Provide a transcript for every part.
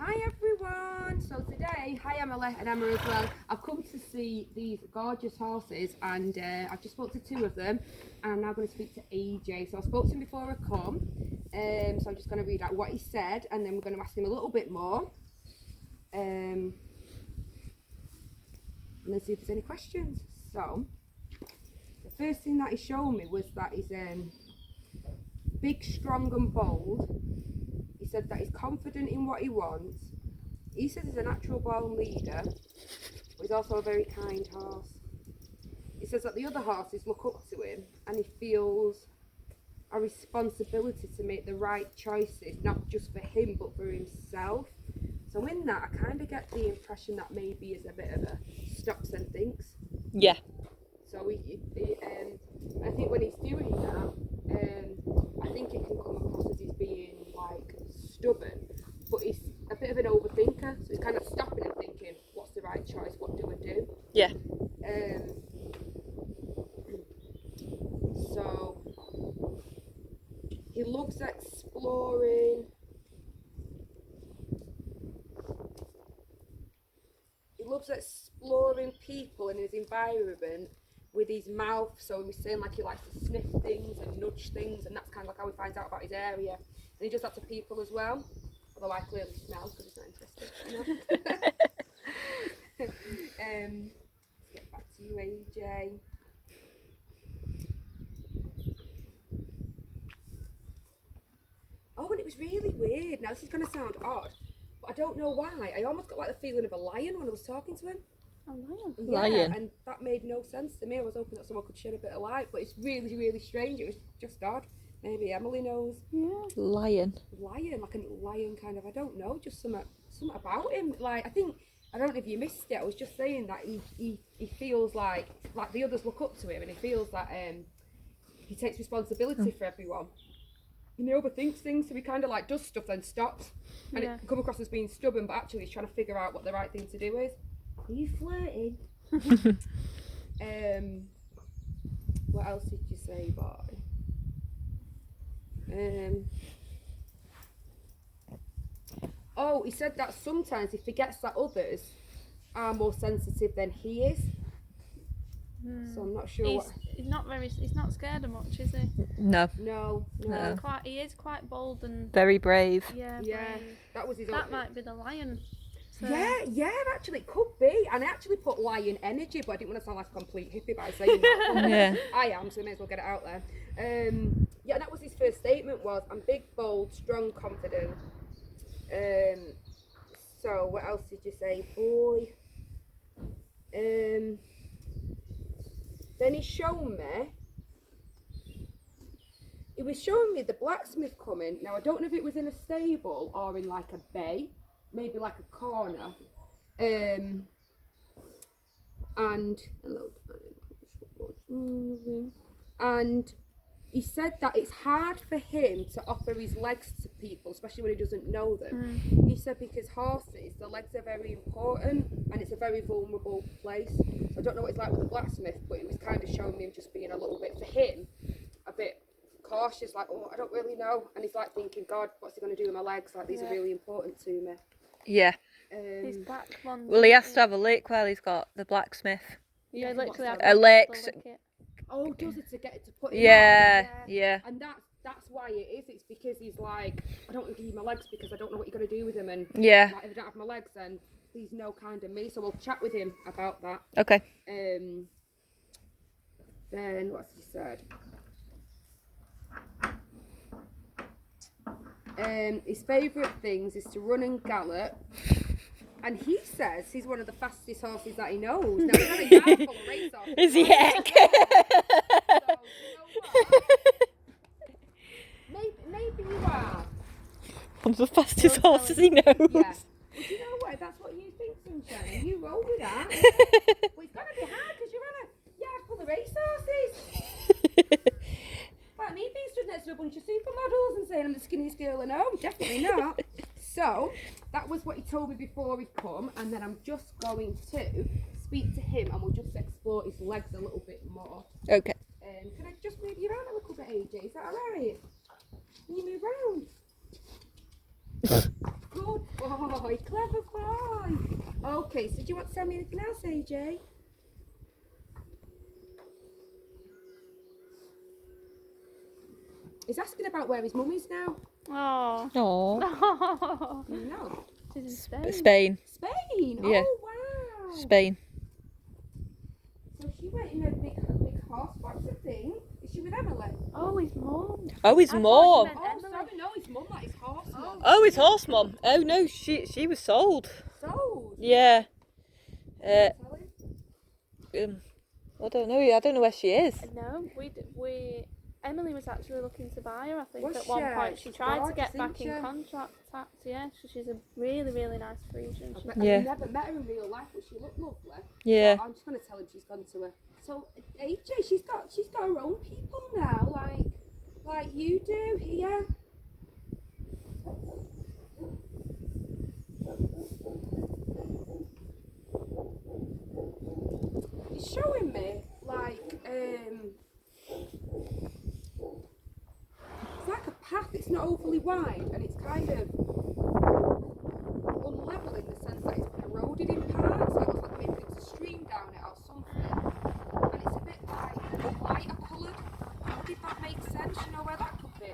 Hi everyone! So today, hi Emily and Emma as well. I've come to see these gorgeous horses and I've just spoke to two of them and I'm now going to speak to AJ. So I spoke to him before I come, so I'm just going to read out what he said and then we're going to ask him a little bit more. And then see if there's any questions. So, the first thing that he showed me was that he's big, strong and bold. He said that he's confident in what he wants. He says he's a natural born leader, but he's also a very kind horse. He says that the other horses look up to him and he feels a responsibility to make the right choices, not just for him but for himself. So in that, I kind of get the impression that maybe he's a bit of a stops and thinks. Yeah. So I think when he's doing that, I think it can come across as he's being like stubborn, but he's a bit of an overthinker. So he's kind of stopping and thinking, "What's the right choice? What do I do?" Yeah. So he loves exploring. He loves exploring people and his environment with his mouth. So he was saying like he likes to sniff things and nudge things, and that's kind of like how he finds out about his area. And he does that to people as well. Although I clearly smell because he's not interested. Let's get back to you, AJ. Oh, and it was really weird. Now this is going to sound odd, but I don't know why. I almost got like the feeling of a lion when I was talking to him. A lion? Yeah, Lion. and that made no sense to me. I was hoping that someone could shed a bit of light, but it's really, really strange. It was just odd. Maybe Emily knows. Yeah. Lion. Lion, like a lion kind of, I don't know, just something about him. Like, I don't know if you missed it, I was just saying that he feels like the others look up to him and he feels that he takes responsibility for everyone. And he overthinks things, so he kind of like does stuff then stops. And it can come across as being stubborn, but actually he's trying to figure out what the right thing to do is. Are you flirting? What else did you say, boy? Oh, he said that sometimes he forgets that others are more sensitive than he is. So I'm not sure He's not scared of much, is he? No. No. He is quite bold and Very brave. yeah. Brave. That was his. That might be the lion. So. Yeah, actually, it could be. And I actually put lion energy, but I didn't want to sound like a complete hippie by saying that. Yeah. I am, so I may as well get it out there. Yeah, that was his first statement was, I'm big, bold, strong, confident. So what else did you say, boy? Then he was showing me the blacksmith coming. Now I don't know if it was in a stable or in like a bay, maybe like a corner. And he said that it's hard for him to offer his legs to people, especially when he doesn't know them. He said because horses, the legs are very important and it's a very vulnerable place. So I don't know what it's like with the blacksmith, but it was kind of showing me him just being a little bit, for him, a bit cautious, like, oh, I don't really know. And he's like thinking, God, what's he going to do with my legs? Like, these are really important to me. Yeah. These black ones. Well, he has to have a lick while he's got the blacksmith. Yeah, literally have A lick. Oh, does it to get it to put him Yeah, on? yeah. And that's why it is. It's because he's like, I don't want to give you my legs because I don't know what you're going to do with them. And Yeah. like, if I don't have my legs, then please no kind of me. So we'll chat with him about that. Okay. Then what's he said? His favourite things is to run and gallop. And he says he's one of the fastest horses that he knows. Now, he's had a yard full of race horses. Is he heck? So, you know what? Maybe you are. One of the fastest horses he knows. Yeah. But you know what? That's what you think, Sunshine. And you roll with that. Well, it's going to be hard because you're on a yard full of race horses. Like me being stood next to a bunch of supermodels and saying I'm the skinniest girl I know. Definitely not. So, that was what he told me before he'd come, and then I'm just going to speak to him and we'll just explore his legs a little bit more. Okay. Can I just move you around a little bit, AJ? Is that alright? Can you move round? Good boy, clever boy. Okay, so do you want to tell me anything else, AJ? He's asking about where his mum is now. Oh. Oh. No. No. She's in Spain. Spain. Spain. Yeah. Oh wow. Spain. So she went in a big horse box thing. Is she with Emily? Oh, his mum. Oh, his I thought mum. you meant Oh, Emily. sorry, no, his mum, that is horse mum. Oh, his horse mum. Oh no, she was sold. Sold. Yeah. Tell him. I don't know. I don't know where she is. No, we Emily was actually looking to buy her. I think Was at one she? point she She's tried to gorgeous, get back isn't in she? contact. Yeah, so she's a really really nice Frisian. She's Yeah. I've never met her in real life, but she looked lovely. Yeah. So I'm just gonna tell him she's gone to her. So AJ, she's got her own people now, like you do here. He's showing me like it's like a path. It's not overly wide, and it's kind of unlevel in the sense that it's eroded in parts. So it looks like maybe there's a stream down it or something, and it's a bit like lighter coloured. How did that make sense? You know where that could be?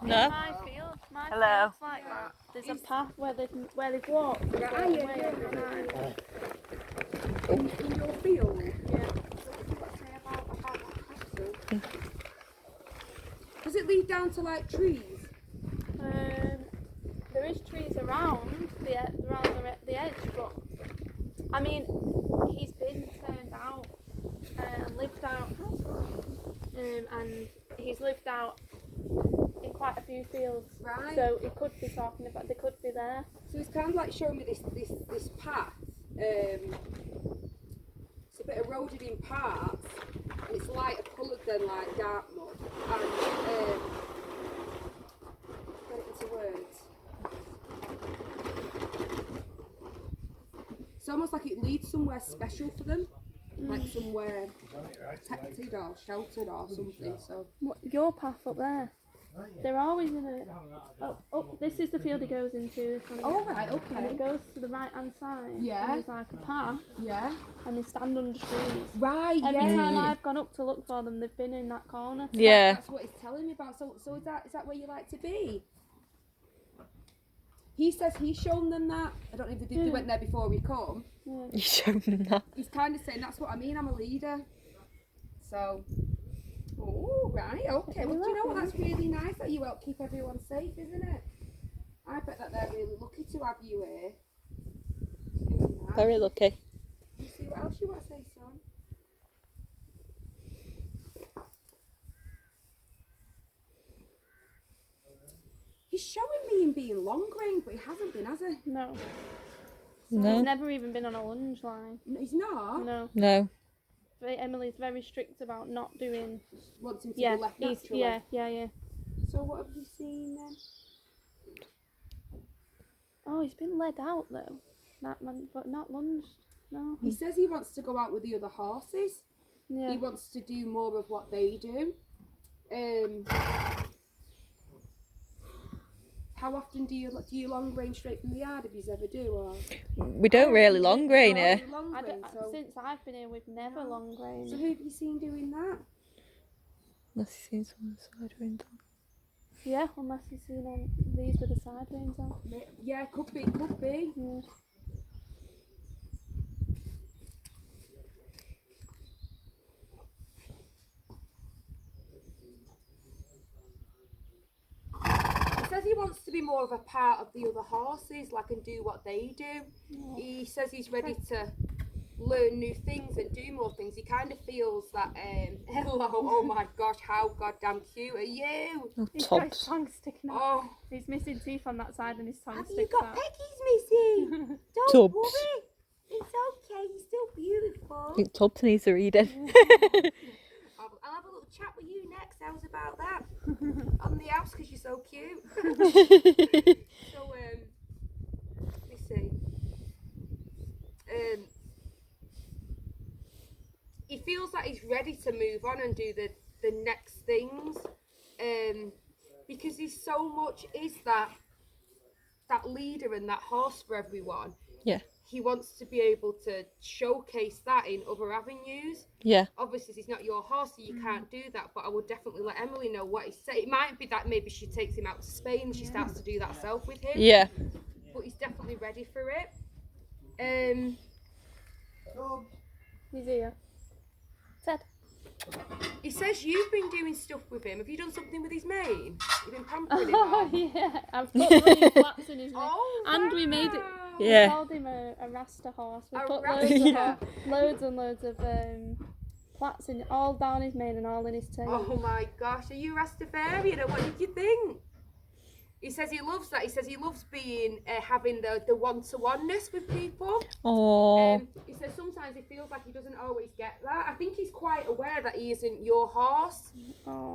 No. My field, my Hello. field's like that. There's a path where they've walked. Yeah, There's a yeah, way yeah. every night. In your field. Yeah. So what do you want to say about that castle? Does it lead down to like trees? There is trees around the edge, but I mean, he's been turned out and lived out, and he's lived out in quite a few fields. Right. So he could be talking about. They could be there. So it's kind of like showing me this path. It's a bit eroded in parts, and it's lighter coloured than like dark mud. And get it into words. It's almost like it leads somewhere special for them, like somewhere protected or sheltered or something. So What, your path up there? They're always in a. Oh, this is the field he goes into. This one. oh right, And it okay, goes to the right hand side. Yeah. And there's like a path, yeah, and they stand under trees. right, Every yeah. time I've gone up to look for them, they've been in that corner. Yeah. That's what he's telling me about. So is that where you like to be? He says he's shown them that. I don't know if they went there before we come. Yeah. You showed them that. He's kind of saying that's what I mean. I'm a leader. So, oh right, okay. Well, do you know what? That's really nice that you help keep everyone safe, isn't it? I bet that they're really lucky to have you here. Doing that. Very lucky. You see what else you want to say, son? He's showing me him being long range, but he hasn't been, has he? No. No. He's never even been on a lunge line. No, he's not. No. No. Emily's very strict about not doing. Wants him to Yeah. be left He's, naturally. yeah. So what have you seen then? Oh, he's been led out though. That man, but not lunged. No. He says he wants to go out with the other horses. Yeah. He wants to do more of what they do. How often do you long range straight from the yard if you ever do? Or We don't really long grain Oh, here. you long I range, don't, so since I've been here, we've never long grained. so who have you seen doing that? Unless you've seen some side reins on. Yeah, unless you've seen on these with the side reins on. Yeah, could be. Yeah. He says he wants to be more of a part of the other horses, like and do what they do. Yeah. He says he's ready to learn new things and do more things. He kind of feels that hello, oh my gosh, how goddamn cute are you? Oh, He's got his tops. tongue sticking out. Oh, He's missing teeth on that side and his tongue have you sticks got out. Peggy's missing? Don't Tubbs. worry, it's okay. You're still beautiful. I think Tubbs needs a reading. I'll have a little chat with you next. How's about that? On the house because you're so cute. So let me see. He feels like he's ready to move on and do the next things. Because he's so much is that that leader and that horse for everyone. Yeah. He wants to be able to showcase that in other avenues. Yeah. Obviously, he's not your horse, so you can't do that. But I would definitely let Emily know what he said. It might be that maybe she takes him out to Spain and she starts to do that herself with him. Yeah. But he's definitely ready for it. He's here. Ted. He says you've been doing stuff with him. Have you done something with his mane? You've been pampering him. Oh yeah, I've put running flaps in his mane. Oh, And we made it. Yeah. We called him a Rasta horse. We A put Rasta. loads and loads of plaits in, all down his mane and all in his tail. Oh my gosh, are you Rastafarian? What did you think? He says he loves that. He says he loves being having the one-to-oneness with people. Oh. He says sometimes he feels like he doesn't always get that. I think he's quite aware that he isn't your horse. Oh.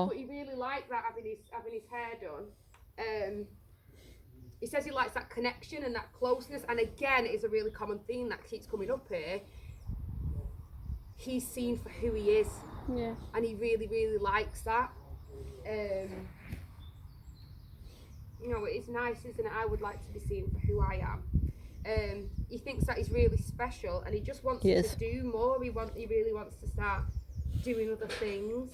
But he really liked that having his hair done. He says he likes that connection and that closeness. And again, it is a really common theme that keeps coming up here. He's seen for who he is. Yeah. And he really, really likes that. You know, it's nice, isn't it? I would like to be seen for who I am. He thinks that he's really special, and he just wants to do more. He really wants to start doing other things.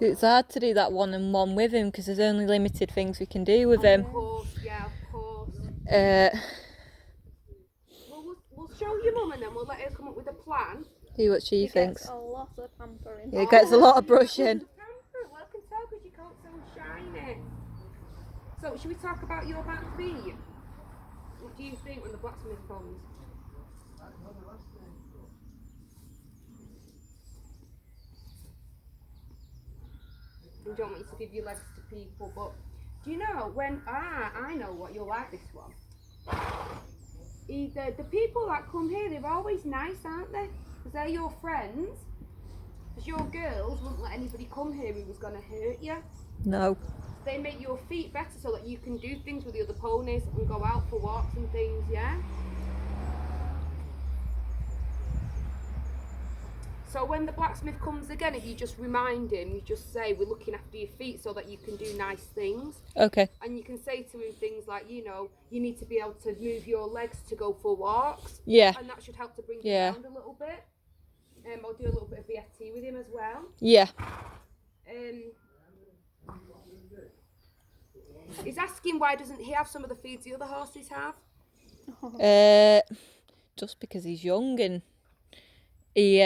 It's hard to do that one-on-one with him because there's only limited things we can do with him. Of course, yeah, of course. Well, we'll show your mum, and then we'll let her come up with a plan. See what she thinks. Gets a lot of pampering. He gets a lot of brushing. Well, I can tell because your coat's so shiny. So, should we talk about your back feet? What do you think when the blacksmith comes? We don't want you to give your legs to people, but do you know when I know what you'll like this one. The people that come here, they're always nice, aren't they? Because they're your friends. Because your girls wouldn't let anybody come here who was going to hurt you. No. They make your feet better so that you can do things with the other ponies and go out for walks and things, yeah? So when the blacksmith comes again, if you just remind him, you just say, we're looking after your feet so that you can do nice things. Okay. And you can say to him things like, you know, you need to be able to move your legs to go for walks. Yeah. And that should help to bring him around a little bit. I'll do a little bit of VFT with him as well. Yeah. He's asking why doesn't he have some of the feeds the other horses have? Just because he's young and he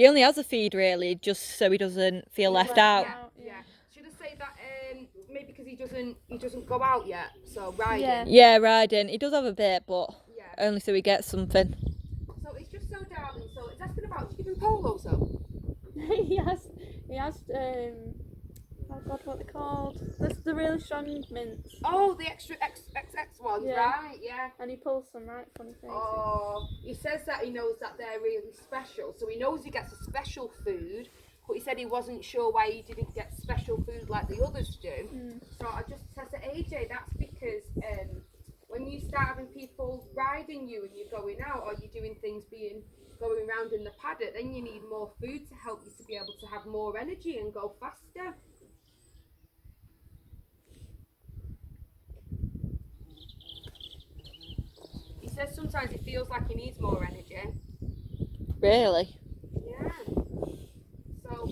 only has a feed really, just so he doesn't feel left out. Yeah. Should I say that maybe because he doesn't go out yet, so riding. Yeah, riding. He does have a bit, but only so he gets something. So it's just so darling. So it's asking about giving polos though. He has oh god, what are they called? The really strong mints. Oh, the extra XX ones, right? Yeah. And he pulls some right funny faces. Oh, he says that he knows that they're really special, so he knows he gets a special food, but he said he wasn't sure why he didn't get special food like the others do. So I just said to AJ, that's because when you start having people riding you and you're going out or you're doing things going around in the paddock, then you need more food to help you to be able to have more energy and go faster. He says sometimes it feels like he needs more energy. Really? Yeah. So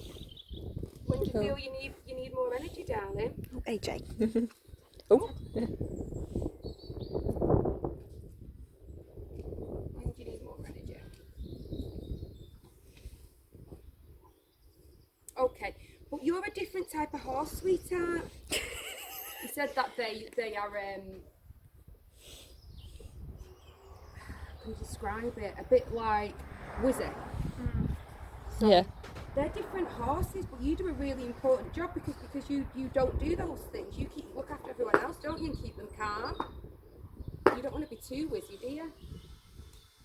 when do you feel you need more energy, darling? Oh, AJ. Oh. When do you need more energy? Okay, but you're a different type of horse, sweetheart. He said that they are how can you describe it? A bit like Wizard. So Yeah. they're different horses, but you do a really important job because you don't do those things. You look after everyone else, don't you, and keep them calm. You don't want to be too wizzy, do you?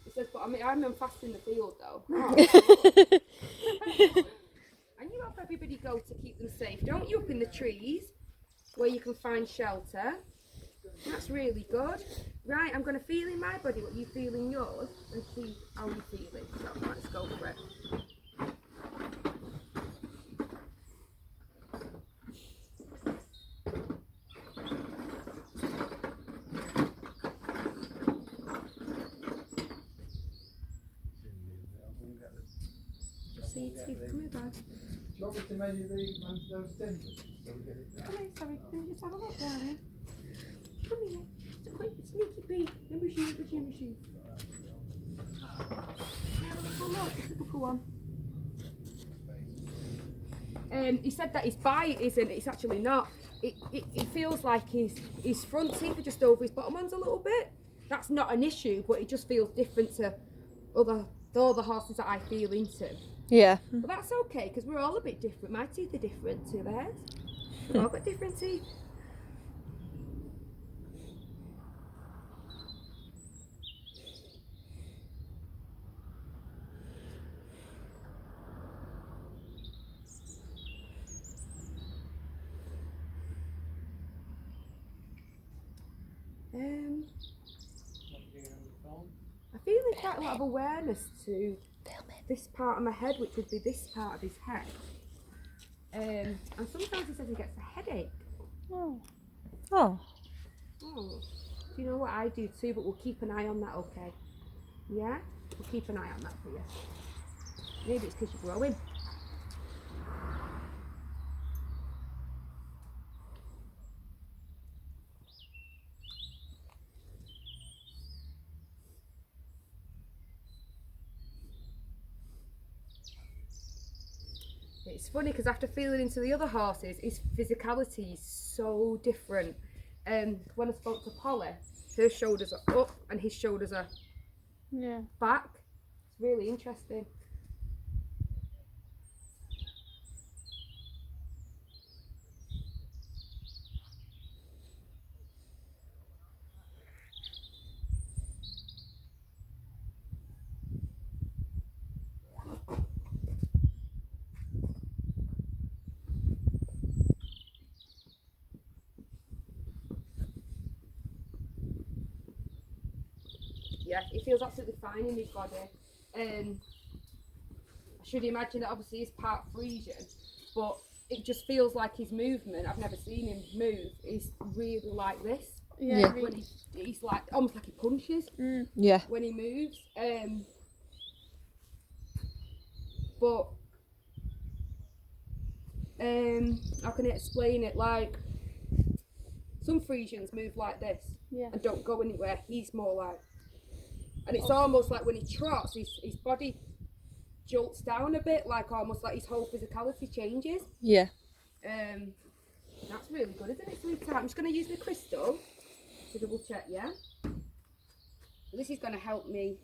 He says, but I'm fast in the field though. And you help everybody go to keep them safe, don't you, up in the trees where you can find shelter. That's really good. Right, I'm going to feel in my body what you feel in yours and see how you feel it. So let's go for it. Steve, come here, bud. Do you want me to measure those timbers? So we get it Come down? here, sorry. Can you just have a look, darling? Come here. Quick, sneaky Pete. Number shoe. Look, one. He said that his bite isn't, it's actually not. It feels like his front teeth are just over his bottom ones a little bit. That's not an issue, but it just feels different to the other horses that I feel into. Yeah. But that's okay, because we're all a bit different. My teeth are different to theirs. We've all got different teeth. I feel there's quite a lot of awareness to this part of my head, which would be this part of his head. And sometimes he says he gets a headache. Oh. Oh. Do you know what I do too? But we'll keep an eye on that, okay? Yeah? We'll keep an eye on that for you. Maybe it's because you're growing. It's funny because after feeling into the other horses, his physicality is so different. When I spoke to Polly, her shoulders are up and his shoulders are back. It's really interesting. Yeah, he feels absolutely fine in his body. I should imagine that obviously he's part Frisian, but it just feels like his movement, I've never seen him move, is really like this. Yeah. When he's like, almost like he punches Yeah. when he moves. But how can I explain it? Like, some Frisians move like this and don't go anywhere. He's more like, and it's almost like when he trots, his body jolts down a bit, like almost like his whole physicality changes. Yeah. That's really good, isn't it, sweetheart? I'm just going to use the crystal to double check, yeah? This is going to help me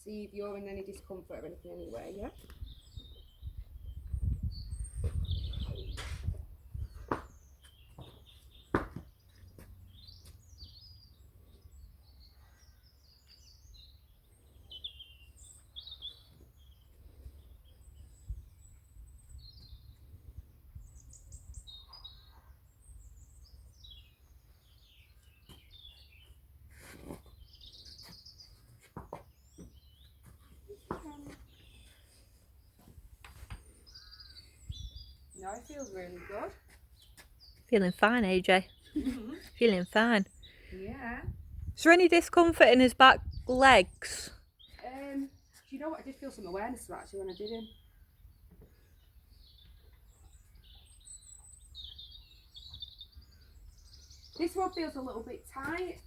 see if you're in any discomfort or anything anyway, yeah? No, it feels really good. Feeling fine, AJ. Feeling fine. Yeah. Is there any discomfort in his back legs? Do you know what? I did feel some awareness of that actually when I did him. This one feels a little bit tight.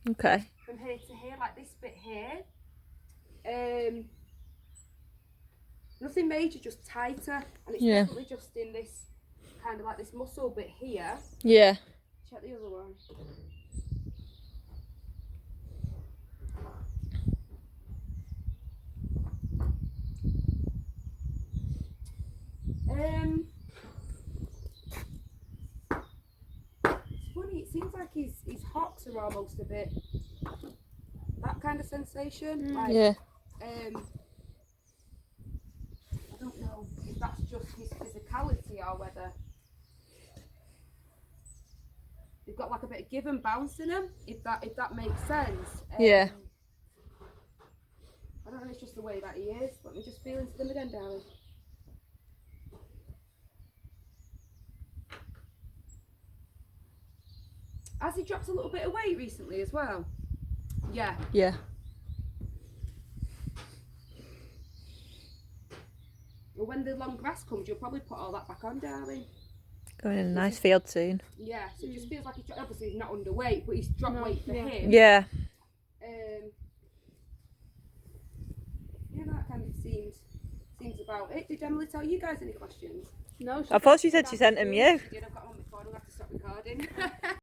Okay. From here to here, like this bit here. Nothing major, just tighter, and it's definitely just in this kind of like this muscle bit here. Yeah. Check the other one. It's funny, it seems like his hocks are almost a bit that kind of sensation. Like, Yeah. I don't know if that's just his physicality or whether they've got like a bit of give and bounce in them, if that makes sense. Yeah. I don't know, it's just the way that he is. Let me just feel into them again, darling. Has he dropped a little bit of weight recently as well? Yeah. Yeah. But when the long grass comes, you'll probably put all that back on, darling. Going in a nice field soon. Yeah, so it just feels like he's obviously he's not underweight, but he's dropped weight for him. Yeah. Yeah, that kind of seems about it. Did Emily tell you guys any questions? No, I thought she said she sent them you. She did. I've got one before. I don't have to stop recording.